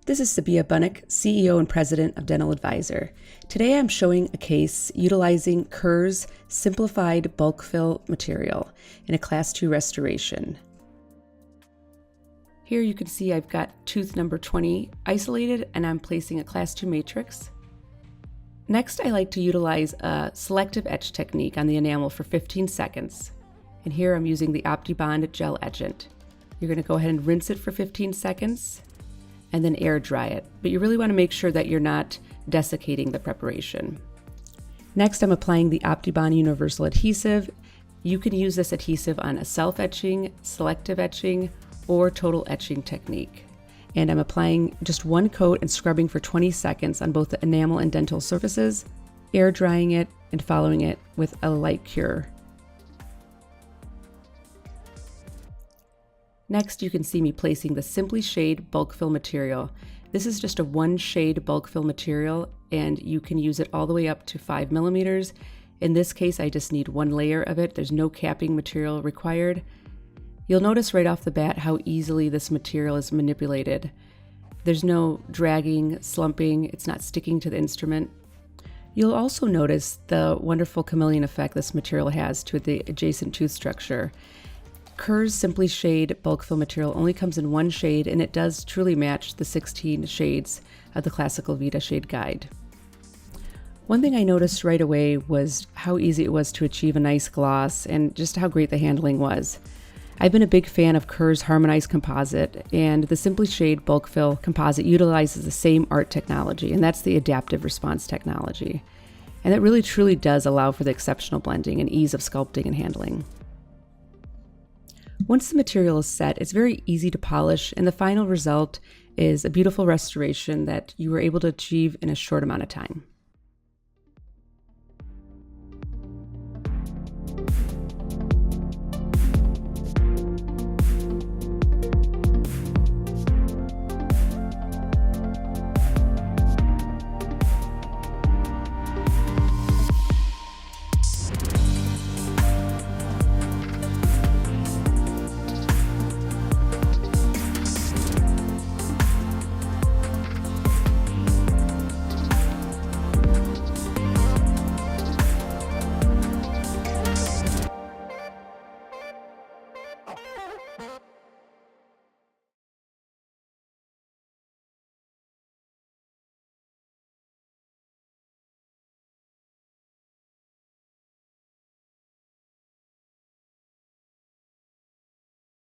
This is Sabiha Bunek, CEO and President of Dental Advisor. Today I'm showing a case utilizing Kerr's simplified bulk fill material in a Class 2 restoration. Here you can see I've got tooth number 20 isolated and I'm placing a Class 2 matrix. Next, I like to utilize a selective etch technique on the enamel for 15 seconds. And here I'm using the OptiBond gel etchant. You're going to go ahead and rinse it for 15 seconds and then air dry it. But you really want to make sure that you're not desiccating the preparation. Next, I'm applying the OptiBond Universal Adhesive. You can use this adhesive on a self-etching, selective etching, or total etching technique. And I'm applying just one coat and scrubbing for 20 seconds on both the enamel and dental surfaces, air drying it, and following it with a light cure. Next, you can see me placing the SimpliShade Bulk Fill material. This is just a one shade bulk fill material, and you can use it all the way up to 5 millimeters. In this case, I just need one layer of it. There's no capping material required. You'll notice right off the bat how easily this material is manipulated. There's no dragging, slumping, it's not sticking to the instrument. You'll also notice the wonderful chameleon effect this material has to the adjacent tooth structure. Kerr's SimpliShade Bulk Fill material only comes in one shade, and it does truly match the 16 shades of the Classical Vita Shade Guide. One thing I noticed right away was how easy it was to achieve a nice gloss and just how great the handling was. I've been a big fan of Kerr's Harmonized Composite, and the SimpliShade Bulk Fill Composite utilizes the same art technology, and that's the adaptive response technology. And that really truly does allow for the exceptional blending and ease of sculpting and handling. Once the material is set, it's very easy to polish, and the final result is a beautiful restoration that you were able to achieve in a short amount of time.